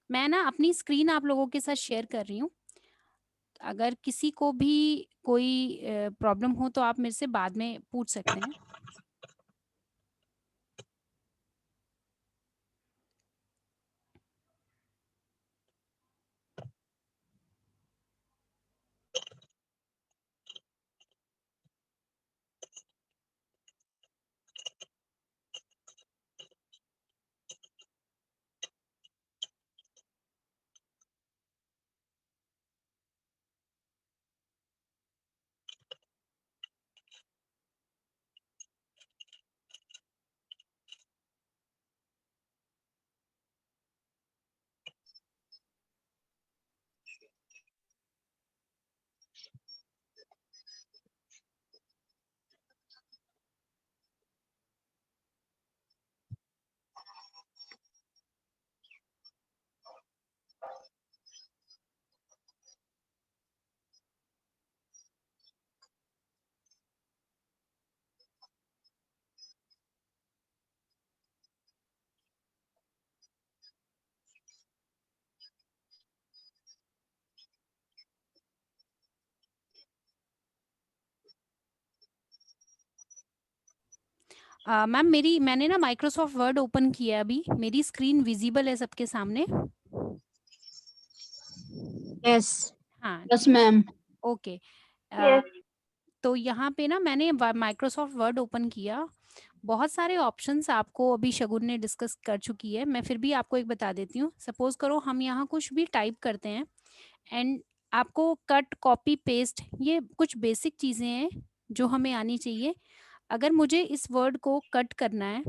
मैं ना अपनी स्क्रीन आप लोगों के साथ शेयर कर रही हूँ। अगर किसी को भी कोई प्रॉब्लम हो तो आप मेरे से बाद में पूछ सकते हैं। मैम मैंने ना माइक्रोसॉफ्ट वर्ड ओपन किया है अभी। मेरी स्क्रीन विजिबल है सबके सामने? यस हाँ, यस मैम। ओके। यस तो यहाँ पे ना मैंने माइक्रोसॉफ्ट वर्ड ओपन किया। बहुत सारे ऑप्शंस आपको अभी शगुन ने डिस्कस कर चुकी है, मैं फिर भी आपको एक बता देती हूँ। सपोज करो हम यहाँ कुछ भी टाइप करते हैं एंड आपको कट कॉपी पेस्ट ये कुछ बेसिक चीज़ें हैं जो हमें आनी चाहिए। अगर मुझे इस वर्ड को कट करना है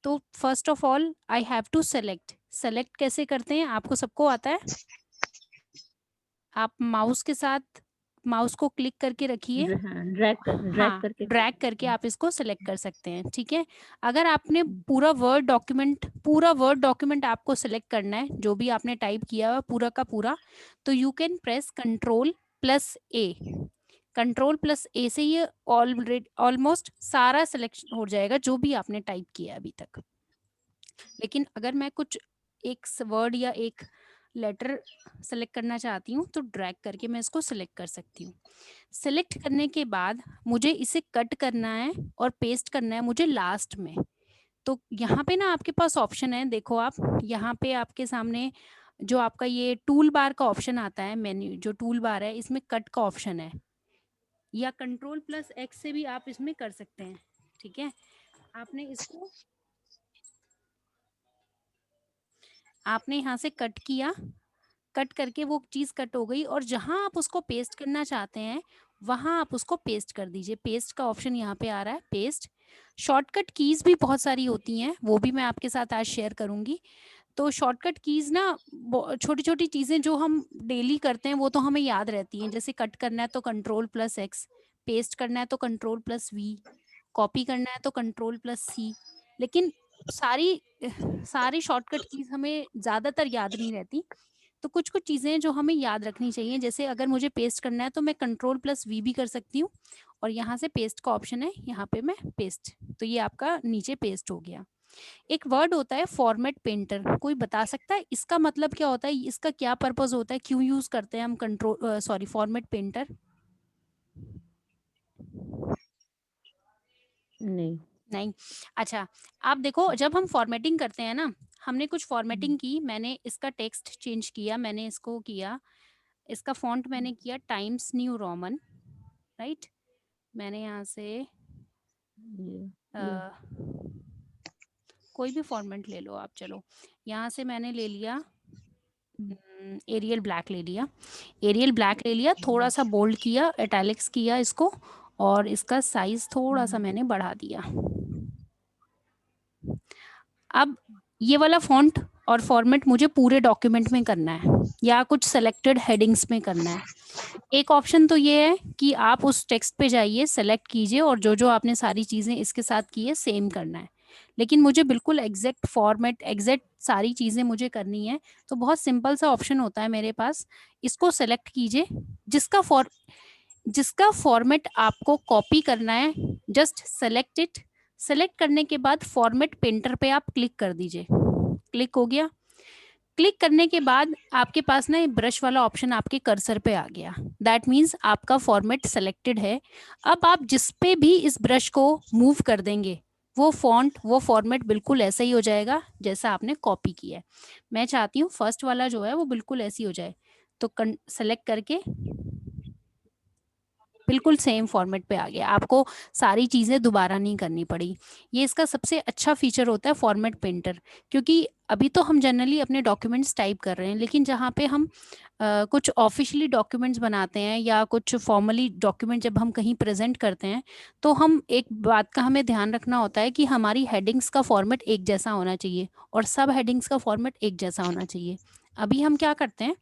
तो first of all I have to select. Select कैसे करते हैं आपको सबको आता है? आप माउस के साथ माउस को क्लिक करके रखिए। ड्रैग हाँ, करके ड्रैग करके आप इसको सेलेक्ट कर सकते हैं, ठीक है। अगर आपने पूरा वर्ड डॉक्यूमेंट आपको सेलेक्ट करना है, जो भी आपने टाइप किया हुआ पूरा का पूरा, तो यू कैन प्रेस कंट्रोल+A। कंट्रोल+A से ये ऑलरेडी ऑलमोस्ट सारा सिलेक्शन हो जाएगा जो भी आपने टाइप किया है अभी तक। लेकिन अगर मैं कुछ एक वर्ड या एक लेटर सेलेक्ट करना चाहती हूँ तो ड्रैग करके मैं इसको सेलेक्ट कर सकती हूँ। सेलेक्ट करने के बाद मुझे इसे कट करना है और पेस्ट करना है मुझे लास्ट में। तो यहाँ पे ना आपके पास ऑप्शन है, देखो आप यहाँ पे आपके सामने जो आपका ये टूल बार का ऑप्शन आता है, मेन्यू जो टूल बार है इसमें कट का ऑप्शन है, या कंट्रोल+X से भी आप इसमें कर सकते हैं, ठीक है। आपने यहाँ से कट किया, कट करके वो चीज़ कट हो गई और जहां आप उसको पेस्ट करना चाहते हैं वहां आप उसको पेस्ट कर दीजिए। पेस्ट का ऑप्शन यहाँ पे आ रहा है, पेस्ट। शॉर्टकट कीज भी बहुत सारी होती हैं, वो भी मैं आपके साथ आज शेयर करूंगी। तो शॉर्टकट कीज ना छोटी छोटी चीजें जो हम डेली करते हैं वो तो हमें याद रहती हैं, जैसे कट करना है तो कंट्रोल+X, पेस्ट करना है तो कंट्रोल+V, कॉपी करना है तो कंट्रोल+C। लेकिन सारी सारी शॉर्टकट कीज हमें ज्यादातर याद नहीं रहती। तो कुछ कुछ चीजें जो हमें याद रखनी चाहिए, जैसे अगर मुझे पेस्ट करना है तो मैं कंट्रोल+V भी कर सकती हूँ, और यहाँ से पेस्ट का ऑप्शन है, यहाँ पे मैं पेस्ट, तो ये आपका नीचे पेस्ट हो गया। एक वर्ड होता है फॉर्मेट पेंटर, कोई बता सकता है इसका मतलब क्या होता है, इसका क्या पर्पस होता है, क्यों यूज करते हैं हम फॉर्मेट पेंटर? नहीं। नहीं। अच्छा, आप देखो जब हम फॉर्मेटिंग करते हैं ना, हमने कुछ फॉर्मेटिंग की, मैंने इसका टेक्स्ट चेंज किया, मैंने इसको किया, इसका फॉन्ट मैंने किया टाइम्स न्यू रोमन, राइट। मैंने यहाँ से ये कोई भी फॉर्मेट ले लो आप, चलो यहाँ से मैंने ले लिया एरियल ब्लैक ले लिया, एरियल ब्लैक ले लिया, थोड़ा सा बोल्ड किया, इटैलिक्स किया इसको, और इसका साइज थोड़ा सा मैंने बढ़ा दिया। अब ये वाला फॉन्ट और फॉर्मेट मुझे पूरे डॉक्यूमेंट में करना है या कुछ सेलेक्टेड हेडिंग्स में करना है। एक ऑप्शन तो ये है कि आप उस टेक्स्ट पे जाइए, सेलेक्ट कीजिए और जो जो आपने सारी चीज़ें इसके साथ की है सेम करना है। लेकिन मुझे बिल्कुल एग्जैक्ट फॉर्मेट, एग्जैक्ट सारी चीज़ें मुझे करनी है, तो बहुत सिंपल सा ऑप्शन होता है मेरे पास, इसको सेलेक्ट कीजिए। जिसका फॉर्मेट आपको कॉपी करना है, जस्ट सेलेक्ट इट। सेलेक्ट करने के बाद फॉर्मेट पेंटर पे आप क्लिक कर दीजिए, क्लिक हो गया। क्लिक करने के बाद आपके पास ना ये ब्रश वाला ऑप्शन आपके कर्सर पे आ गया। दैट मीन्स आपका फॉर्मेट सेलेक्टेड है। अब आप जिस पे भी इस ब्रश को मूव कर देंगे वो फॉन्ट, वो फॉर्मेट बिल्कुल ऐसा ही हो जाएगा जैसा आपने कॉपी किया है। मैं चाहती हूँ फर्स्ट वाला जो है वो बिल्कुल ऐसी हो जाए, तो सेलेक्ट करके बिल्कुल सेम फॉर्मेट पे आ गया। आपको सारी चीज़ें दोबारा नहीं करनी पड़ी। ये इसका सबसे अच्छा फीचर होता है फॉर्मेट पेंटर, क्योंकि अभी तो हम जनरली अपने डॉक्यूमेंट्स टाइप कर रहे हैं, लेकिन जहाँ पे हम कुछ ऑफिशियली डॉक्यूमेंट्स बनाते हैं या कुछ फॉर्मली डॉक्यूमेंट जब हम कहीं प्रेजेंट करते हैं, तो हम एक बात का हमें ध्यान रखना होता है कि हमारी हेडिंग्स का फॉर्मेट एक जैसा होना चाहिए और सब हेडिंग्स का फॉर्मेट एक जैसा होना चाहिए। अभी हम क्या करते हैं,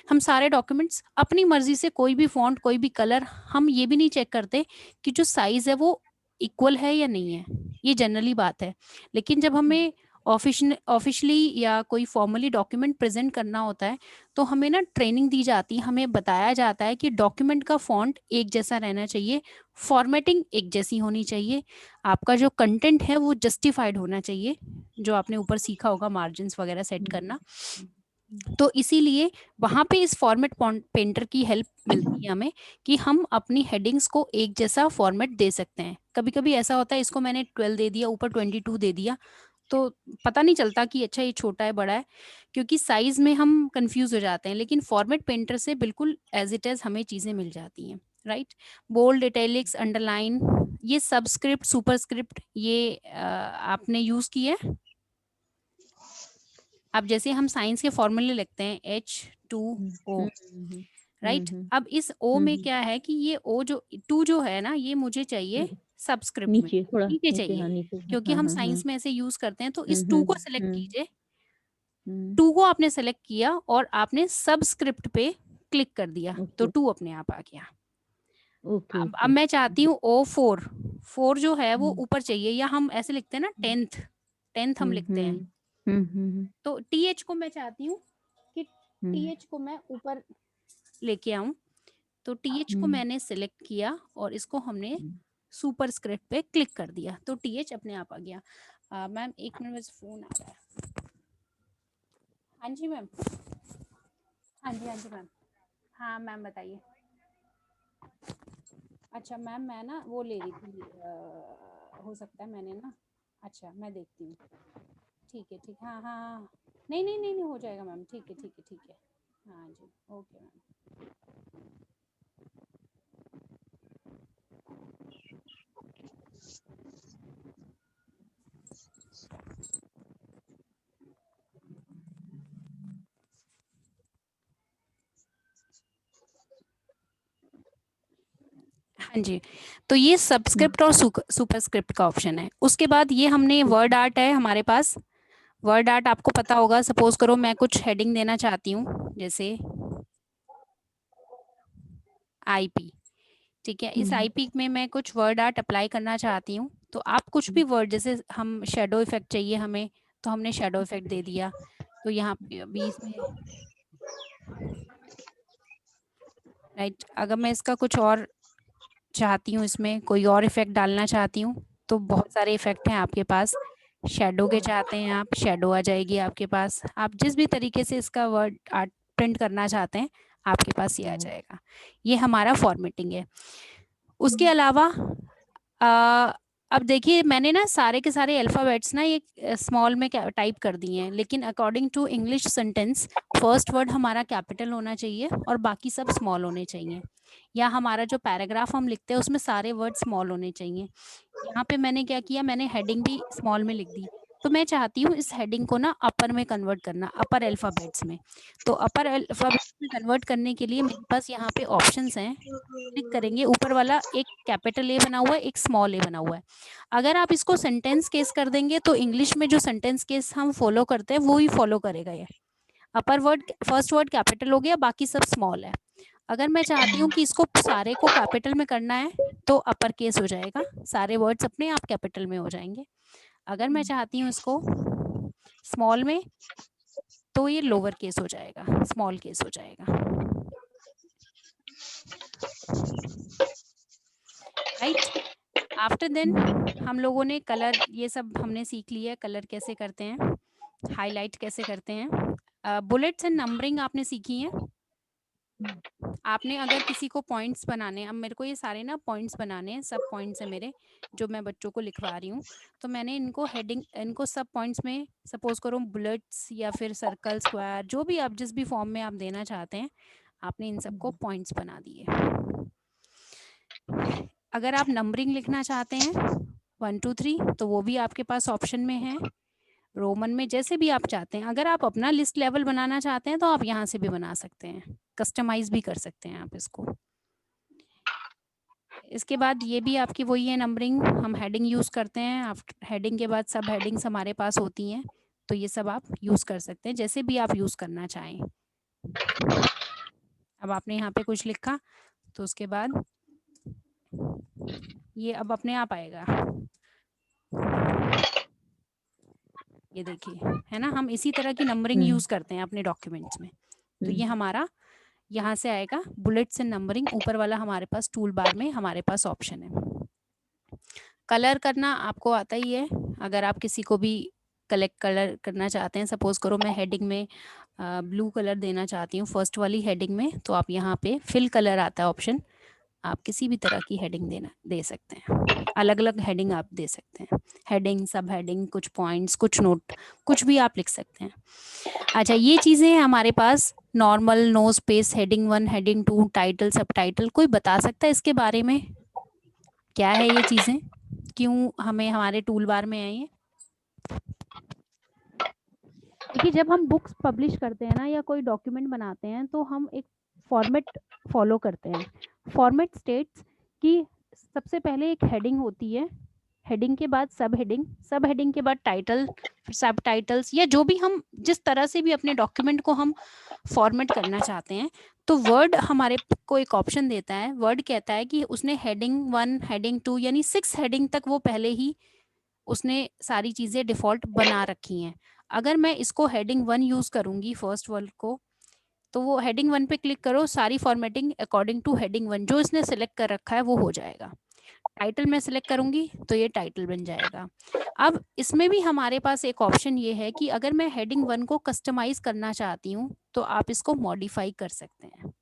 हम सारे डॉक्यूमेंट्स अपनी मर्जी से कोई भी फॉन्ट, कोई भी कलर, हम ये भी नहीं चेक करते कि जो साइज है वो इक्वल है या नहीं है। ये जनरली बात है। लेकिन जब हमें ऑफिशियली या कोई फॉर्मली डॉक्यूमेंट प्रेजेंट करना होता है, तो हमें ना ट्रेनिंग दी जाती है, हमें बताया जाता है कि डॉक्यूमेंट का फॉन्ट एक जैसा रहना चाहिए, फॉर्मेटिंग एक जैसी होनी चाहिए, आपका जो कंटेंट है वो जस्टिफाइड होना चाहिए, जो आपने ऊपर सीखा होगा मार्जिन वगैरह सेट करना। तो इसीलिए वहाँ पे इस फॉर्मेट पेंटर की हेल्प मिलती है हमें कि हम अपनी हेडिंग्स को एक जैसा फॉर्मेट दे सकते हैं। कभी कभी ऐसा होता है, इसको मैंने 12 दे दिया, ऊपर 22 दे दिया, तो पता नहीं चलता कि अच्छा ये छोटा है बड़ा है, क्योंकि साइज में हम कंफ्यूज हो जाते हैं। लेकिन फॉर्मेट पेंटर से बिल्कुल एज इट इज हमें चीज़ें मिल जाती हैं, राइट। बोल्ड, इटैलिक्स, अंडरलाइन, ये सबस्क्रिप्ट, सुपरस्क्रिप्ट, ये आपने यूज़ किया है। अब जैसे हम साइंस के फॉर्मूले लिखते हैं H2O, राइट। अब इस O में क्या है कि ये O जो 2 जो है ना, ये मुझे चाहिए सबस्क्रिप्ट में, नीचे थोड़ा नीचे नीचे, चाहिए, हाँ नीचे, क्योंकि हाँ हम हाँ हाँ। साइंस में ऐसे यूज करते हैं। तो इस 2 को सिलेक्ट कीजिए, 2 हम्म। को आपने सेलेक्ट किया और आपने सबस्क्रिप्ट पे क्लिक कर दिया, तो ओके 2 अपने आप आ गया। ओके अब ओके। मैं चाहती हूँ O4, 4 जो है वो हम्म ऊपर चाहिए, या हम ऐसे लिखते हैं ना 10th, 10th हम हम्म लिखते हैं। हम्म हम्म तो TH को मैं चाहती हूँ कि हम्म TH को मैं ऊपर लेके आऊं। तो TH को हम्म मैंने सिलेक्ट किया और इसको हमने हम्म। सुपर स्क्रिप्ट पे क्लिक कर दिया, तो TH अपने आप आ गया। मैम एक मिनट, बस फोन आ रहा है। हाँ जी मैम। हाँ जी, हाँ जी मैम। हाँ मैम बताइए। अच्छा मैम, मैं ना वो ले रही थी, हो सकता है मैंने ना, अच्छा मैं देखती हूँ। ठीक है, ठीक, हाँ हाँ हाँ। नहीं नहीं नहीं नहीं, हो जाएगा मैम, ठीक है ठीक है ठीक है। हाँ जी, ओके मैम। हाँ जी, तो ये सबस्क्रिप्ट और सुपरस्क्रिप्ट का ऑप्शन है। उसके बाद ये हमने वर्ड आर्ट है हमारे पास। वर्ड आर्ट आपको पता होगा, सपोज करो मैं कुछ हेडिंग देना चाहती हूँ, जैसे IP, ठीक है। इस IP में मैं कुछ वर्ड आर्ट अप्लाई करना चाहती हूँ, तो आप कुछ भी वर्ड, जैसे हम शेडो इफेक्ट चाहिए हमें, तो हमने शेडो इफेक्ट दे दिया। तो यहाँ पे अभी इसमें, राइट, अगर मैं इसका कुछ और चाहती हूँ, इसमें कोई और इफेक्ट डालना चाहती हूँ, तो बहुत सारे इफेक्ट हैं आपके पास। शेडो के चाहते हैं आप, शेडो आ जाएगी आपके पास। आप जिस भी तरीके से इसका वर्ड आर्ट प्रिंट करना चाहते हैं, आपके पास ये आ जाएगा। ये हमारा फॉर्मेटिंग है। उसके अलावा अब देखिए, मैंने ना सारे के सारे अल्फ़ाबेट्स ना एक स्मॉल में टाइप कर दिए हैं, लेकिन according to English sentence first word हमारा कैपिटल होना चाहिए और बाकी सब स्मॉल होने चाहिए। या हमारा जो पैराग्राफ हम लिखते हैं उसमें सारे वर्ड स्मॉल होने चाहिए। यहाँ पे मैंने क्या किया, मैंने हेडिंग भी स्मॉल में लिख दी। तो मैं चाहती हूँ इस हेडिंग को ना अपर में कन्वर्ट करना, अपर अल्फ़ाबेट्स में। तो अपर अल्फ़ाबेट्स में कन्वर्ट करने के लिए मेरे पास यहाँ पे ऑप्शंस हैं। क्लिक करेंगे, ऊपर वाला एक कैपिटल A बना हुआ है, एक स्मॉल A बना हुआ है। अगर आप इसको सेंटेंस केस कर देंगे, तो इंग्लिश में जो सेंटेंस केस हम फॉलो करते हैं वो ही फॉलो करेगा ये। अपर वर्ड, फर्स्ट वर्ड कैपिटल हो गया, बाकी सब स्मॉल है। अगर मैं चाहती हूँ कि इसको सारे को कैपिटल में करना है, तो अपर केस हो जाएगा, सारे वर्ड्स अपने आप कैपिटल में हो जाएंगे। अगर मैं चाहती हूँ इसको स्मॉल में, तो ये लोअर केस हो जाएगा, स्मॉल केस हो जाएगा, राइट। आफ्टर देन हम लोगों ने कलर, ये सब हमने सीख लिया, कलर कैसे करते हैं, हाईलाइट कैसे करते हैं। बुलेट्स एंड नंबरिंग आपने सीखी है। आपने अगर किसी को पॉइंट्स बनाने, अब मेरे को ये सारे ना पॉइंट्स बनाने हैं, सब पॉइंट्स है मेरे जो मैं बच्चों को लिखवा रही हूँ, तो मैंने इनको हेडिंग, इनको सब पॉइंट्स में सपोज करो बुलेट्स या फिर सर्कल स्क्वायर, जो भी आप जिस भी फॉर्म में आप देना चाहते हैं, आपने इन सबको पॉइंट्स बना दिए। अगर आप नंबरिंग लिखना चाहते हैं 1 2 3, तो वो भी आपके पास ऑप्शन में है, रोमन में, जैसे भी आप चाहते हैं। अगर आप अपना लिस्ट लेवल बनाना चाहते हैं तो आप यहाँ से भी बना सकते हैं, कस्टमाइज भी कर सकते हैं आप इसको। इसके बाद ये भी आपकी वही है नंबरिंग, हम हेडिंग यूज़ करते हैं, आप हेडिंग के बाद सब हेडिंग्स हमारे पास होती हैं, तो ये सब आप यूज़ कर सकते हैं जैसे भी आप यूज़ करना चाहें। अब आपने यहाँ पे कुछ लिखा तो उसके बाद ये अब अपने आप आएगा, ये देखिए, है ना, हम इसी तरह की नंबरिंग यूज़ करते हैं अपने डॉक्यूमेंट्स में। तो ये हमारा यहाँ से आएगा बुलेट्स एंड नंबरिंग, ऊपर वाला हमारे पास टूल बार में हमारे पास ऑप्शन है। कलर करना आपको आता ही है, अगर आप किसी को भी कलेक्ट कलर करना चाहते हैं, सपोज करो मैं हेडिंग में ब्लू कलर देना चाहती हूँ फर्स्ट वाली हेडिंग में, तो आप यहाँ पे फिल कलर आता है ऑप्शन, आप किसी भी तरह की हेडिंग दे सकते हैं, अलग अलग हेडिंग आप दे सकते हैं, हेडिंग, सब हेडिंग, कुछ पॉइंट्स, कुछ नोट, कुछ भी आप लिख सकते हैं। अच्छा, ये चीज़ें हैं हमारे पास, normal, no space, heading 1, heading 2, title, subtitle. कोई बता सकता है इसके बारे में, क्या है ये चीज़ें, क्यों हमें हमारे टूल बार में है ये? देखिए, जब हम बुक्स पब्लिश करते हैं ना या कोई डॉक्यूमेंट बनाते हैं, तो हम एक फॉर्मेट फॉलो करते हैं। फॉर्मेट स्टेट्स कि सबसे पहले एक हेडिंग होती है, हेडिंग के बाद सब हेडिंग, सब हेडिंग के बाद टाइटल, सब टाइटल्स, या जो भी हम जिस तरह से भी अपने डॉक्यूमेंट को हम फॉर्मेट करना चाहते हैं, तो वर्ड हमारे को एक ऑप्शन देता है, वर्ड कहता है कि उसने हेडिंग 1, हेडिंग 2 यानी 6 हेडिंग तक वो पहले ही उसने सारी चीज़ें डिफ़ॉल्ट बना रखी हैं। अगर मैं इसको हेडिंग 1 यूज़ करूँगी फर्स्ट वर्ड को, तो वो हेडिंग 1 पे क्लिक करो, सारी फॉर्मेटिंग अकॉर्डिंग टू हेडिंग 1 जो इसने सेलेक्ट कर रखा है वो हो जाएगा। टाइटल मैं सेलेक्ट करूँगी तो ये टाइटल बन जाएगा। अब इसमें भी हमारे पास एक ऑप्शन ये है कि अगर मैं हेडिंग 1 को कस्टमाइज़ करना चाहती हूँ, तो आप इसको मॉडिफ़ाई कर सकते हैं।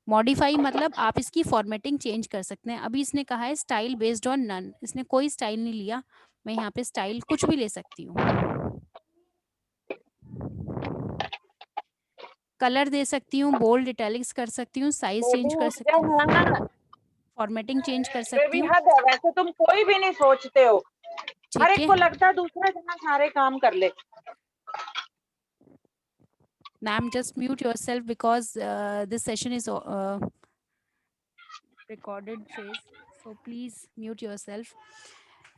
मॉडिफाई मतलब आप इसकी फॉर्मेटिंग चेंज कर सकते हैं। अभी इसने कहा है स्टाइल बेस्ड ऑन नन, इसने कोई स्टाइल नहीं लिया, मैं यहाँ पे स्टाइल कुछ भी ले सकती हूँ, कलर दे सकती हूँ, बोल्ड, इटैलिक्स कर सकती हूँ, साइज चेंज बेबी कर उठ जा सकती हूँ, हाँ। फॉर्मेटिंग चेंज कर सकती बेबी हूँ। हद है, वैसे तुम कोई भी नहीं सोचते हो, हर ठीक एक है, को लगता है दूसरा जना सारे काम कर ले। Ma'am just mute yourself because this session is recorded phase, so please mute yourself,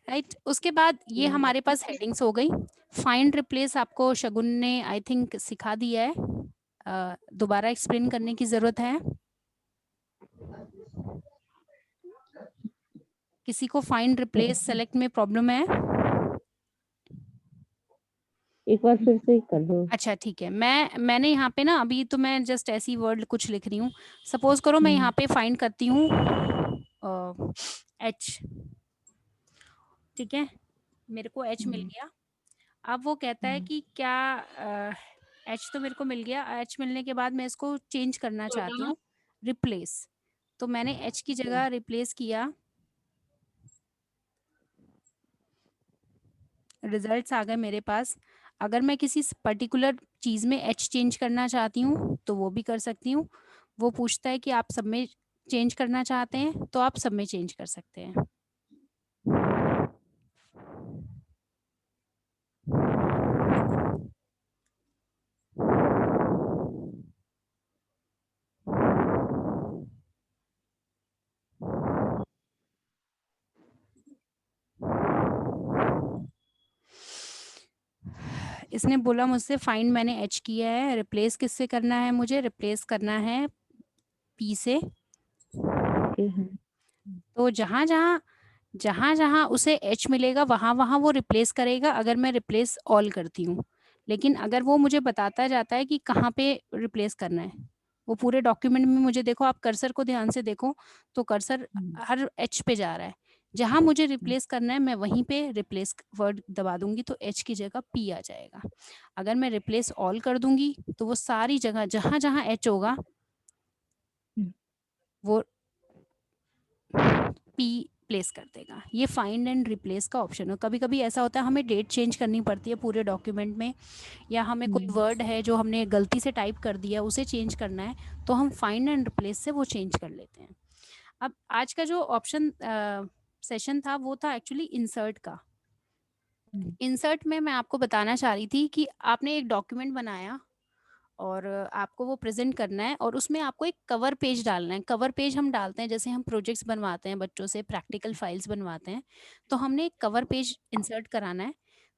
right. उसके बाद ये हमारे पास हेडिंग्स हो गई। फाइंड रिप्लेस आपको शगुन ने आई थिंक सिखा दिया है, दोबारा एक्सप्लेन करने की जरूरत है? किसी को फाइंड रिप्लेस सेलेक्ट में प्रॉब्लम है? एक बार फिर से कर दो। अच्छा ठीक है, मैंने यहाँ पे ना अभी तो मैं जस्ट ऐसी वर्ड कुछ लिख रही हूँ, सपोज करो मैं यहाँ पे फाइंड करती हूँ एच, ठीक है, मेरे को एच मिल गया। अब वो कहता है कि क्या एच तो मेरे को मिल गया, एच मिलने के बाद मैं इसको चेंज करना चाहती हूँ, रिप्लेस, तो मैंने एच की जगह रिप्लेस किया, रिजल्ट्स आ गए मेरे पास। अगर मैं किसी पर्टिकुलर चीज़ में एच चेंज करना चाहती हूँ तो वो भी कर सकती हूँ। वो पूछता है कि आप सब में चेंज करना चाहते हैं तो आप सब में चेंज कर सकते हैं। इसने बोला मुझसे फाइंड, मैंने एच किया है, रिप्लेस किससे करना है, मुझे रिप्लेस करना है पी से। तो जहाँ जहाँ जहाँ जहाँ उसे एच मिलेगा वहाँ वहाँ वो रिप्लेस करेगा, अगर मैं रिप्लेस ऑल करती हूँ। लेकिन अगर वो मुझे बताता जाता है कि कहाँ पे रिप्लेस करना है, वो पूरे डॉक्यूमेंट में मुझे, देखो आप कर्सर को ध्यान से देखो तो कर्सर हर एच पे जा रहा है, जहां मुझे रिप्लेस करना है मैं वहीं पे रिप्लेस वर्ड दबा दूंगी तो एच की जगह पी आ जाएगा। अगर मैं रिप्लेस ऑल कर दूंगी तो वो सारी जगह जहां जहां एच होगा वो पी प्लेस कर देगा। ये फाइंड एंड रिप्लेस का ऑप्शन है। कभी कभी ऐसा होता है हमें डेट चेंज करनी पड़ती है पूरे डॉक्यूमेंट में, या हमें कोई वर्ड है जो हमने गलती से टाइप कर दिया उसे चेंज करना है, तो हम फाइंड एंड रिप्लेस से वो चेंज कर लेते हैं। अब आज का जो ऑप्शन सेशन था वो था एक्चुअली इंसर्ट का। इंसर्ट में मैं आपको बताना चाह रही थी कि आपने एक डॉक्यूमेंट बनाया और आपको वो प्रेजेंट करना है और उसमें आपको एक कवर पेज डालना है। कवर पेज हम डालते हैं जैसे हम प्रोजेक्ट्स बनवाते हैं बच्चों से, प्रैक्टिकल फाइल्स बनवाते हैं, तो हमने एक कवर पेज इंसर्ट कराना है।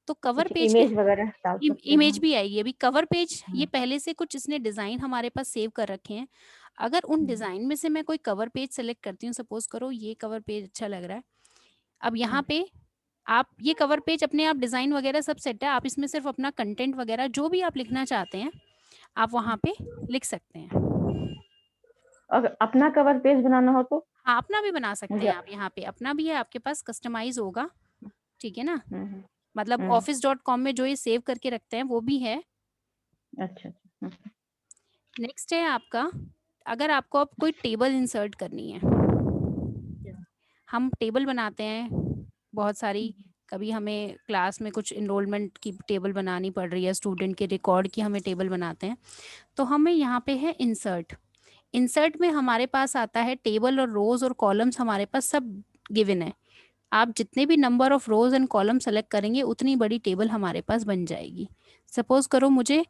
तो कवर पेज के इमेज वगैरह डाल सकते इमेज हैं। भी आएगी। अभी कवर पेज ये पहले से कुछ इसने डिजाइन हमारे पास सेव कर रखे हैं। अगर उन डिजाइन में से मैं कोई कवर पेज सेलेक्ट करती हूँ, सपोज करो ये कवर पेज अच्छा लग रहा है, अब यहाँ पे आप ये कवर पेज अपने आप डिजाइन वगैरह सब सेट है, आप इसमें सिर्फ अपना कंटेंट वगैरह जो भी आप लिखना चाहते हैं आप वहां पे लिख सकते हैं। अगर अपना कवर पेज बनाना हो तो हाँ, अपना भी बना सकते मुझे हैं आप, यहाँ पे अपना भी है आपके पास, कस्टमाइज होगा, ठीक है ना। हम्म मतलब हम्म office.com में जो ये सेव करके रखते हैं वो भी है। अच्छा अच्छा नेक्स्ट है आपका, अगर आपको अब कोई टेबल इंसर्ट करनी है, हम टेबल बनाते हैं बहुत सारी, कभी हमें क्लास में कुछ इनरोलमेंट की टेबल बनानी पड़ रही है, स्टूडेंट के रिकॉर्ड की हमें टेबल बनाते हैं, तो हमें यहाँ पे है इंसर्ट। इंसर्ट में हमारे पास आता है टेबल और रोज और कॉलम्स हमारे पास सब गिवन है। आप जितने भी number of rose and column select करेंगे उतनी बड़ी टेबल हमारे पास बन जाएगी। सपोज करो मुझे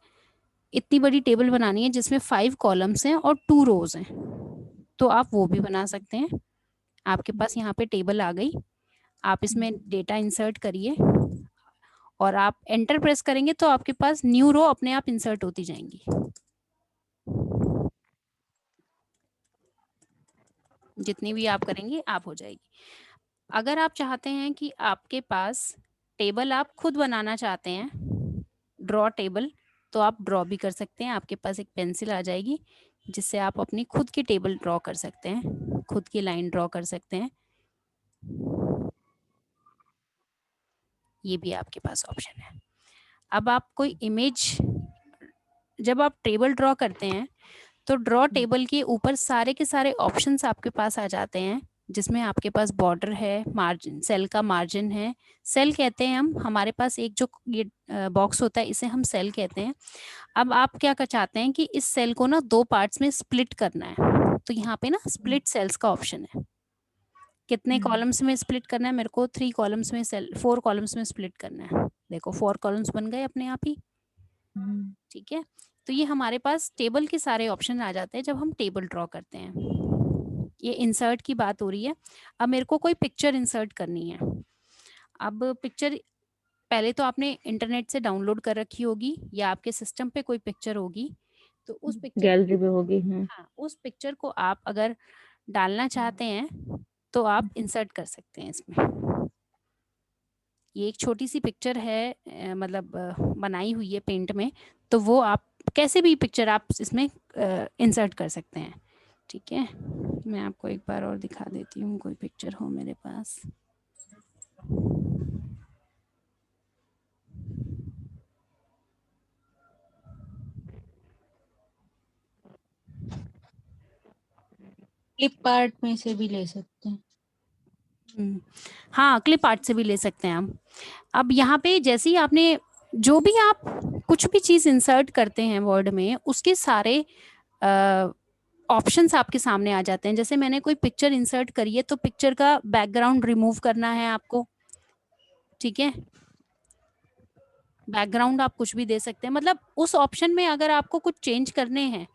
इतनी बड़ी टेबल बनानी है जिसमें 5 कॉलम्स हैं और 2 रोज हैं, तो आप वो भी बना सकते हैं। आपके पास यहाँ पे टेबल आ गई, आप इसमें डेटा इंसर्ट करिए और आप एंटर प्रेस करेंगे तो आपके पास न्यू रो अपने आप इंसर्ट होती जाएंगी। जितनी भी आप करेंगे आप हो जाएगी। अगर आप चाहते हैं कि आपके पास टेबल आप खुद बनाना चाहते हैं, ड्रॉ टेबल, तो आप ड्रॉ भी कर सकते हैं। आपके पास एक पेंसिल आ जाएगी जिससे आप अपनी खुद की टेबल ड्रॉ कर सकते हैं, खुद की लाइन ड्रॉ कर सकते हैं। ये भी आपके पास ऑप्शन है। अब आप कोई इमेज, जब आप टेबल ड्रॉ करते हैं तो ड्रॉ टेबल के ऊपर सारे के सारे ऑप्शंस आपके पास आ जाते हैं, जिसमें आपके पास बॉर्डर है, मार्जिन, सेल का मार्जिन है, सेल कहते हैं हम, हमारे पास एक जो ये बॉक्स होता है इसे हम सेल कहते हैं। अब आप क्या कर चाहते हैं कि इस सेल को ना 2 पार्ट्स में स्प्लिट करना है, तो यहाँ पे ना स्प्लिट सेल्स का ऑप्शन है। कितने कॉलम्स में स्प्लिट करना है? मेरे को 3 कॉलम्स में, सेल 4 कॉलम्स में स्प्लिट करना है। देखो 4 कॉलम्स बन गए अपने आप ही, ठीक है। तो ये हमारे पास टेबल के सारे ऑप्शन आ जाते हैं जब हम टेबल ड्रॉ करते हैं। ये इंसर्ट की बात हो रही है। अब मेरे को कोई पिक्चर इंसर्ट करनी है। अब पिक्चर पहले तो आपने इंटरनेट से डाउनलोड कर रखी होगी या आपके सिस्टम पे कोई पिक्चर होगी, तो उस पिक्चर गैलरी को, में होगी। हाँ, उस पिक्चर को आप अगर डालना चाहते हैं तो आप इंसर्ट कर सकते हैं इसमें। ये एक छोटी सी पिक्चर है, मतलब बनाई हुई है पेंट में, तो वो आप कैसे भी पिक्चर आप इसमें इंसर्ट कर सकते हैं, ठीक है। मैं आपको एक बार और दिखा देती हूँ, कोई पिक्चर हो मेरे पास। क्लिप आर्ट में से भी ले सकते हैं। हाँ, क्लिप आर्ट से भी ले सकते हैं हम। अब यहाँ पे जैसे ही आपने जो भी आप कुछ भी चीज इंसर्ट करते हैं वर्ड में, उसके सारे ऑप्शंस आपके सामने आ जाते हैं। जैसे मैंने कोई पिक्चर इंसर्ट करी है तो पिक्चर का बैकग्राउंड रिमूव करना है आपको, ठीक है। बैकग्राउंड आप कुछ भी दे सकते हैं, मतलब उस ऑप्शन में अगर आपको कुछ चेंज करने हैं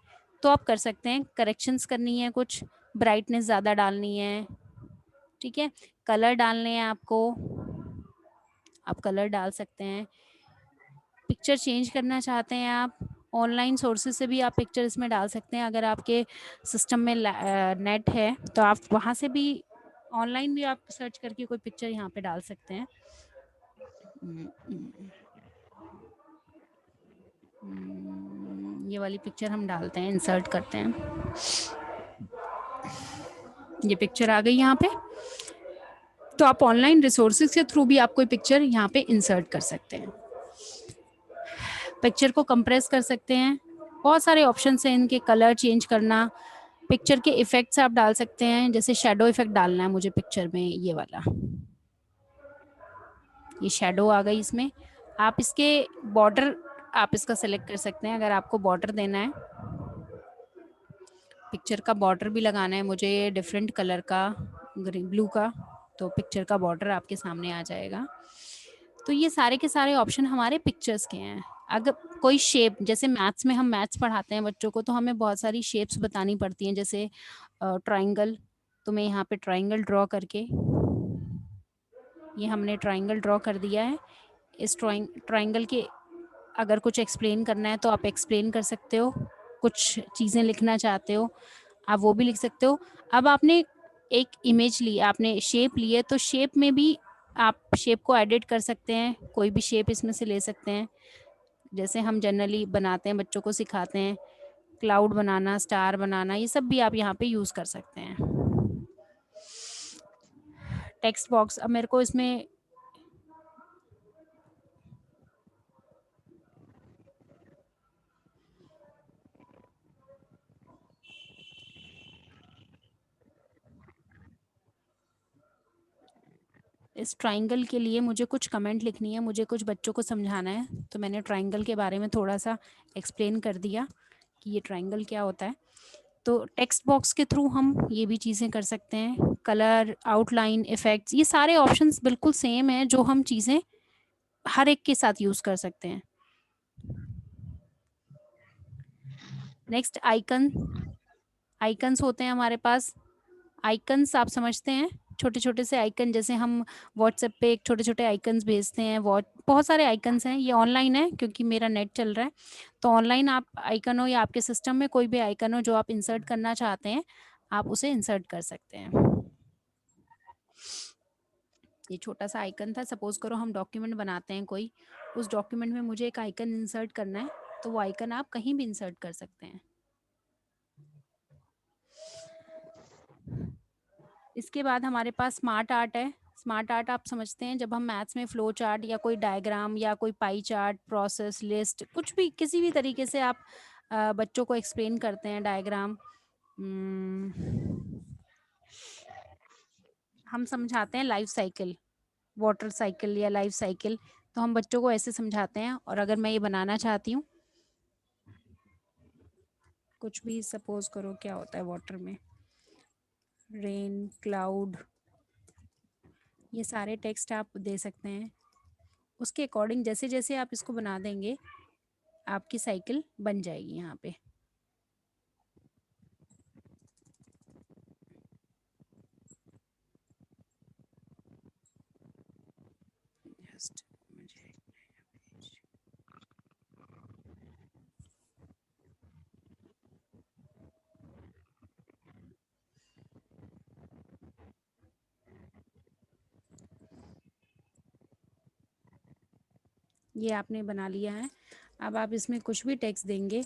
तो आप कर सकते हैं। करेक्शंस करनी है, कुछ ब्राइटनेस ज़्यादा डालनी है, ठीक है, कलर डालने हैं आपको, आप कलर डाल सकते हैं। पिक्चर चेंज करना चाहते हैं आप, ऑनलाइन सोर्सेज से भी आप पिक्चर इसमें डाल सकते हैं। अगर आपके सिस्टम में नेट है तो आप वहाँ से भी ऑनलाइन भी आप सर्च करके कोई पिक्चर यहाँ पे डाल सकते हैं। ये वाली पिक्चर हम डालते हैं, इंसर्ट करते हैं। ये पिक्चर आ गई यहाँ पे। तो आप ऑनलाइन रिसोर्सेज के थ्रू भी आप कोई पिक्चर यहाँ पे इंसर्ट कर सकते हैं, पिक्चर को कंप्रेस कर सकते हैं। बहुत सारे ऑप्शन हैं इनके, कलर चेंज करना, पिक्चर के इफेक्ट्स आप डाल सकते हैं, जैसे शेडो इफेक्ट डालना है मुझे पिक्चर में, ये वाला, ये शेडो आ गई इसमें। आप इसके बॉर्डर आप इसका सेलेक्ट कर सकते हैं, अगर आपको बॉर्डर देना है, पिक्चर का बॉर्डर भी लगाना है मुझे डिफरेंट कलर का, ग्रीन ब्लू का, तो पिक्चर का बॉर्डर आपके सामने आ जाएगा। तो ये सारे के सारे ऑप्शन हमारे पिक्चर्स के हैं। अगर कोई शेप, जैसे मैथ्स में हम मैथ्स पढ़ाते हैं बच्चों को, तो हमें बहुत सारी शेप्स बतानी पड़ती हैं, जैसे ट्राइंगल, तो मैं यहाँ पे ट्राइंगल ड्रॉ करके, ये हमने ट्राइंगल ड्रॉ कर दिया है। इस ट्राइंगल के अगर कुछ एक्सप्लेन करना है तो आप एक्सप्लेन कर सकते हो, कुछ चीज़ें लिखना चाहते हो आप वो भी लिख सकते हो। अब आपने एक इमेज ली, आपने शेप ली है, तो शेप में भी आप शेप को एडिट कर सकते हैं, कोई भी शेप इसमें से ले सकते हैं, जैसे हम जनरली बनाते हैं, बच्चों को सिखाते हैं, क्लाउड बनाना, स्टार बनाना, ये सब भी आप यहाँ पे यूज़ कर सकते हैं। टेक्स्ट बॉक्स, अब मेरे को इसमें इस ट्राइंगल के लिए मुझे कुछ कमेंट लिखनी है, मुझे कुछ बच्चों को समझाना है, तो मैंने ट्राइंगल के बारे में थोड़ा सा एक्सप्लेन कर दिया कि ये ट्राइंगल क्या होता है। तो टेक्स्ट बॉक्स के थ्रू हम ये भी चीज़ें कर सकते हैं, कलर, आउटलाइन, इफेक्ट्स, ये सारे ऑप्शंस बिल्कुल सेम है, जो हम चीज़ें हर एक के साथ यूज़ कर सकते हैं। नेक्स्ट आइकन, आइकन्स होते हैं हमारे पास। आइकन्स आप समझते हैं, छोटे छोटे से आइकन, जैसे हम व्हाट्सएप पे एक छोटे छोटे आइकन्स भेजते हैं, बहुत सारे आइकन्स हैं। ये ऑनलाइन है क्योंकि मेरा नेट चल रहा है, तो ऑनलाइन आप आइकन हो या आपके सिस्टम में कोई भी आइकन हो जो आप इंसर्ट करना चाहते हैं, आप उसे इंसर्ट कर सकते हैं। ये छोटा सा आइकन था, सपोज करो हम डॉक्यूमेंट बनाते हैं कोई, उस डॉक्यूमेंट में मुझे एक आइकन इंसर्ट करना है, तो वो आइकन आप कहीं भी इंसर्ट कर सकते हैं। इसके बाद हमारे पास स्मार्ट आर्ट है। स्मार्ट आर्ट आप समझते हैं, जब हम मैथ्स में फ्लो चार्ट या कोई डायग्राम या कोई पाई चार्ट, प्रोसेस, लिस्ट, कुछ भी किसी भी तरीके से आप बच्चों को एक्सप्लेन करते हैं, डायग्राम, हम समझाते हैं लाइफ साइकिल, वाटर साइकिल या लाइफ साइकिल, तो हम बच्चों को ऐसे समझाते हैं। और अगर मैं ये बनाना चाहती हूँ कुछ भी, सपोज करो क्या होता है वाटर में, रेन, क्लाउड, ये सारे टेक्स्ट आप दे सकते हैं। उसके अकॉर्डिंग जैसे जैसे आप इसको बना देंगे, आपकी साइकिल बन जाएगी यहाँ पे। जस्ट मुझे ये आपने बना लिया है। अब आप इसमें कुछ भी टेक्स्ट देंगे,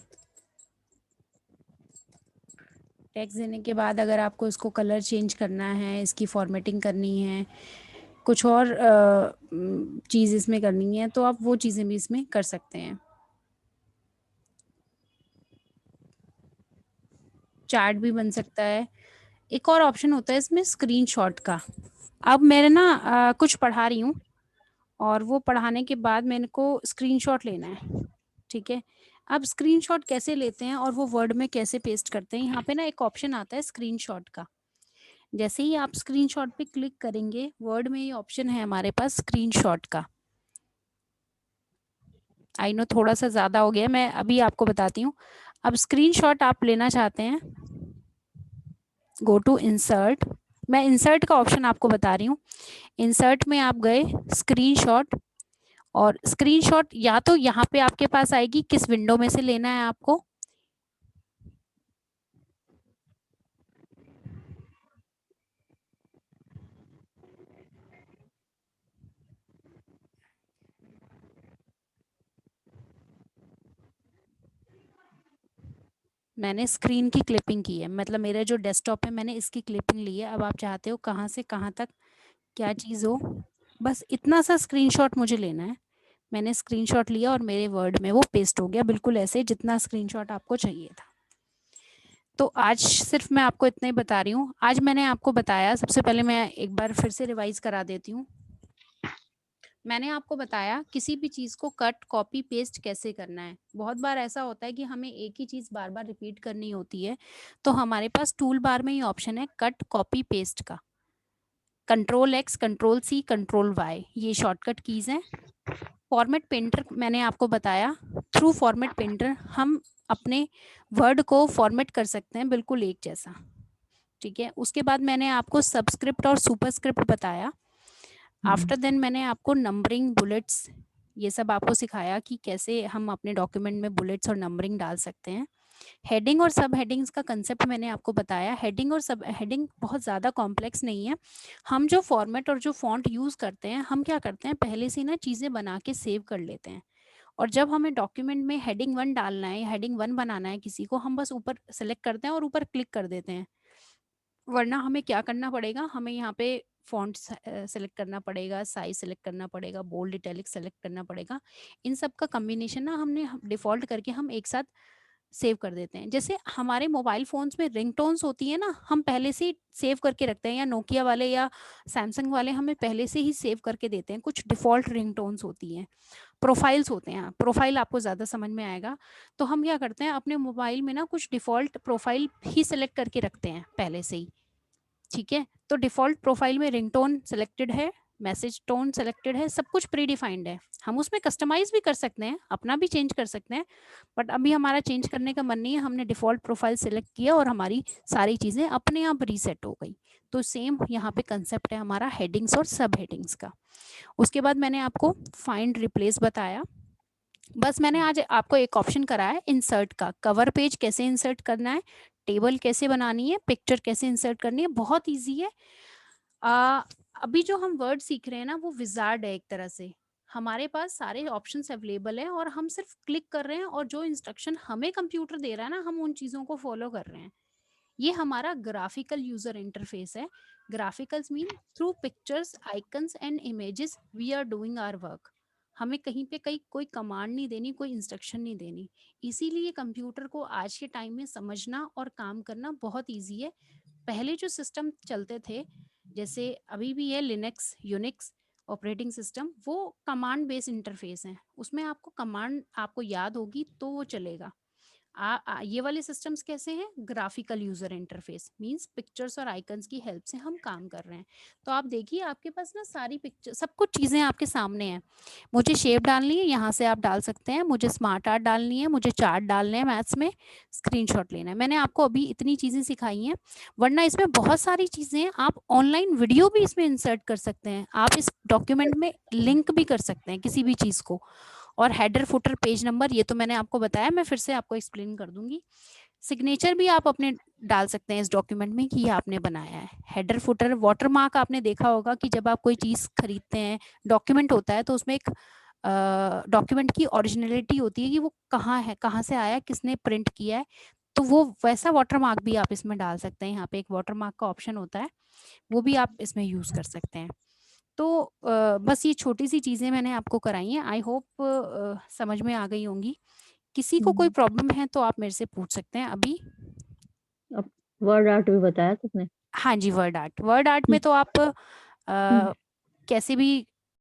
टेक्स्ट देने के बाद अगर आपको इसको कलर चेंज करना है, इसकी फॉर्मेटिंग करनी है, कुछ और चीज़ इसमें करनी है, तो आप वो चीज़ें भी इसमें कर सकते हैं। चार्ट भी बन सकता है। एक और ऑप्शन होता है इसमें स्क्रीनशॉट का। अब मैंने ना कुछ पढ़ा रही हूँ और वो पढ़ाने के बाद मेरे को स्क्रीनशॉट लेना है, ठीक है। अब स्क्रीनशॉट कैसे लेते हैं और वो वर्ड में कैसे पेस्ट करते हैं, यहाँ पे ना एक ऑप्शन आता है स्क्रीनशॉट का। जैसे ही आप स्क्रीनशॉट पे क्लिक करेंगे, वर्ड में ये ऑप्शन है हमारे पास स्क्रीनशॉट का। आई नो थोड़ा सा ज़्यादा हो गया, मैं अभी आपको बताती हूँ। अब स्क्रीनशॉट आप लेना चाहते हैं, गो टू इंसर्ट, मैं इंसर्ट का ऑप्शन आपको बता रही हूँ। इंसर्ट में आप गए, स्क्रीनशॉट, और स्क्रीनशॉट या तो यहाँ पे आपके पास आएगी, किस विंडो में से लेना है आपको, मैंने स्क्रीन की क्लिपिंग की है, मतलब मेरा जो डेस्कटॉप है मैंने इसकी क्लिपिंग ली है। अब आप चाहते हो कहाँ से कहाँ तक क्या चीज़ हो, बस इतना सा स्क्रीनशॉट मुझे लेना है। मैंने स्क्रीनशॉट लिया और मेरे वर्ड में वो पेस्ट हो गया, बिल्कुल ऐसे जितना स्क्रीनशॉट आपको चाहिए था। तो आज सिर्फ मैं आपको इतना ही बता रही हूँ। आज मैंने आपको बताया, सबसे पहले मैं एक बार फिर से रिवाइज करा देती हूँ। मैंने आपको बताया किसी भी चीज को कट कॉपी पेस्ट कैसे करना है। बहुत बार ऐसा होता है कि हमें एक ही चीज बार बार रिपीट करनी होती है, तो हमारे पास टूल बार में ही ऑप्शन है कट कॉपी पेस्ट का। Ctrl+X, Ctrl+C, Ctrl+Y, ये शॉर्टकट कीज हैं। फॉर्मेट पेंटर मैंने आपको बताया, थ्रू फॉर्मेट पेंटर हम अपने वर्ड को फॉर्मेट कर सकते हैं बिल्कुल एक जैसा। ठीक है, उसके बाद मैंने आपको सबस्क्रिप्ट और सुपरस्क्रिप्ट बताया। आफ्टर देन मैंने आपको नंबरिंग, बुलेट्स, ये सब आपको सिखाया कि कैसे हम अपने डॉक्यूमेंट में बुलेट्स और नंबरिंग डाल सकते हैं। हेडिंग और सब हेडिंग्स का कंसेप्ट मैंने आपको बताया। हेडिंग और सब हेडिंग बहुत ज़्यादा कॉम्प्लेक्स नहीं है। हम जो फॉर्मेट और जो फॉन्ट यूज़ करते हैं, हम क्या करते हैं पहले से ना चीज़ें बना के सेव कर लेते हैं, और जब हमें डॉक्यूमेंट में हेडिंग 1 डालना है या हेडिंग 1 बनाना है किसी को, हम बस ऊपर सेलेक्ट करते हैं और ऊपर क्लिक कर देते हैं। वरना हमें क्या करना पड़ेगा, हमें यहाँ पे फॉन्ट सेलेक्ट करना पड़ेगा, साइज सेलेक्ट करना पड़ेगा, बोल्ड इटैलिक सेलेक्ट करना पड़ेगा। इन सब का कम्बिनेशन ना हमने डिफॉल्ट करके हम एक साथ सेव कर देते हैं। जैसे हमारे मोबाइल फोन्स में रिंगटोन्स होती है ना, हम पहले से ही सेव करके रखते हैं, या नोकिया वाले या सैमसंग वाले हमें पहले से ही सेव करके देते हैं। कुछ डिफॉल्ट रिंगटोन्स होती हैं, प्रोफाइल्स होते हैं। प्रोफाइल आपको ज़्यादा समझ में आएगा। तो हम क्या करते हैं अपने मोबाइल में ना कुछ डिफॉल्ट प्रोफाइल ही सिलेक्ट करके रखते हैं पहले से ही। ठीक है, तो डिफॉल्ट प्रोफाइल में रिंगटोन सेलेक्टेड है, मैसेज टोन सेलेक्टेड है, सब कुछ प्री डिफाइंड है। हम उसमें कस्टमाइज भी कर सकते हैं, अपना भी चेंज कर सकते हैं, बट अभी हमारा चेंज करने का मन नहीं है। हमने डिफॉल्ट प्रोफाइल सेलेक्ट किया और हमारी सारी चीज़ें अपने आप रीसेट हो गई। तो सेम यहाँ पे कंसेप्ट है हमारा हेडिंग्स और सब हेडिंग्स का। उसके बाद मैंने आपको फाइंड रिप्लेस बताया। बस मैंने आज आपको एक ऑप्शन करा है इंसर्ट का। कवर पेज कैसे इंसर्ट करना है, टेबल कैसे बनानी है, पिक्चर कैसे इंसर्ट करनी है, बहुत इजी है। अभी जो हम वर्ड सीख रहे हैं ना, वो विजार्ड है एक तरह से। हमारे पास सारे ऑप्शंस अवेलेबल हैं और हम सिर्फ क्लिक कर रहे हैं, और जो इंस्ट्रक्शन हमें कंप्यूटर दे रहा है ना, हम उन चीज़ों को फॉलो कर रहे हैं। ये हमारा ग्राफिकल यूजर इंटरफेस है। Graphicals mean through pictures, icons and images we are doing our work. हमें कहीं पे कोई कमांड नहीं देनी, कोई इंस्ट्रक्शन नहीं देनी। इसीलिए कंप्यूटर को आज के टाइम में समझना और काम करना बहुत ईजी है। पहले जो सिस्टम चलते थे, जैसे अभी भी है लिनक्स, यूनिक्स ऑपरेटिंग सिस्टम, वो कमांड बेस्ड इंटरफेस है। उसमें आपको कमांड आपको याद होगी तो वो चलेगा। ये वाले सिस्टम्स कैसे हैं, graphical user interface means pictures और आइकन्स की हेल्प से हम काम कर रहे हैं। तो आप देखिए आपके पास ना सारी पिक्चर, सब कुछ चीज़ें आपके सामने हैं। मुझे शेप डालनी है, यहाँ से आप डाल सकते हैं। मुझे स्मार्ट आर्ट डालनी है, मुझे चार्ट डालने हैं मैथ्स में, स्क्रीनशॉट लेना है। मैंने आपको अभी इतनी चीज़ें सिखाई हैं, वरना इसमें बहुत सारी चीज़ें हैं। आप ऑनलाइन वीडियो भी इसमें इंसर्ट कर सकते हैं। आप इस डॉक्यूमेंट में लिंक भी कर सकते हैं किसी भी चीज़ को। और हेडर, फुटर, पेज नंबर, ये तो मैंने आपको बताया, मैं फिर से आपको एक्सप्लेन कर दूंगी। सिग्नेचर भी आप अपने डाल सकते हैं इस डॉक्यूमेंट में कि ये आपने बनाया है। हेडर, फुटर, वाटरमार्क आपने देखा होगा कि जब आप कोई चीज़ खरीदते हैं, डॉक्यूमेंट होता है, तो उसमें एक डॉक्यूमेंट की ओरिजिनलिटी होती है कि वो कहाँ है, कहाँ से आया, किसने प्रिंट किया है। तो वो वैसा वाटरमार्क भी आप इसमें डाल सकते हैं। यहाँ पे एक वाटरमार्क का ऑप्शन होता है, वो भी आप इसमें यूज़ कर सकते हैं। तो बस ये छोटी सी चीज़ें मैंने आपको कराई हैं। आई होप समझ में आ गई होंगी। किसी को कोई प्रॉब्लम है तो आप मेरे से पूछ सकते हैं अभी। अब वर्ड आर्ट भी बताया तुमने। हाँ जी, वर्ड आर्ट। वर्ड आर्ट में तो आप कैसे भी